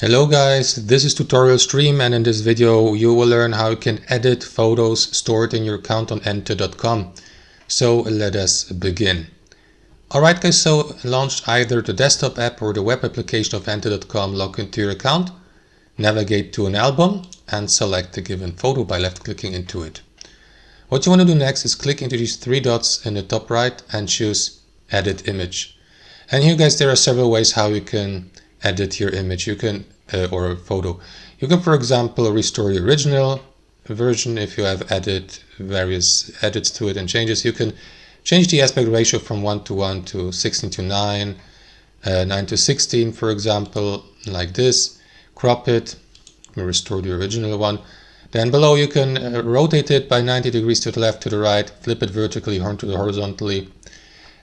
Hello guys, this is tutorial stream, and in this video you will learn how you can edit photos stored in your account on ente.com. So let us begin. Alright guys, so launch either the desktop app or the web application of ente.com, log into your account, navigate to an album and select the given photo by left clicking into it. What you want to do next is click into these three dots in the top right and choose edit image. And here guys, there are several ways how you can edit your image. You can or a photo. You can, for example, restore the original version if you have added various edits to it and changes. You can change the aspect ratio from 1:1 to 16:9, 9:16, for example, like this. Crop it, restore the original one. Then below you can rotate it by 90 degrees to the left, to the right, flip it vertically, to the horizontally.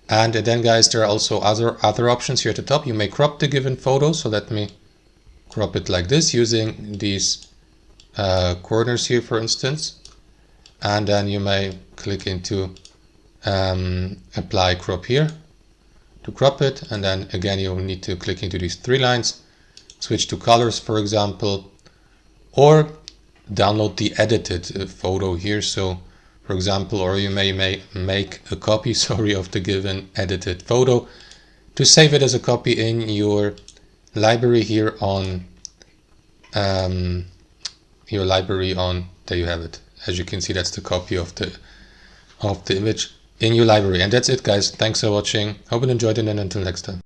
And then guys, there are also other options here at the top. You may crop the given photo, so let me crop it like this using these corners here, for instance. And then you may click into apply crop here to crop it, and then again you will need to click into these three lines, switch to colors, for example, or download the edited photo here. So for example, or you may make a copy of the given edited photo to save it as a copy in your library here on there you have it. As you can see, that's the copy of the image in your library. And that's it guys, thanks for watching, hope you enjoyed it, and until next time.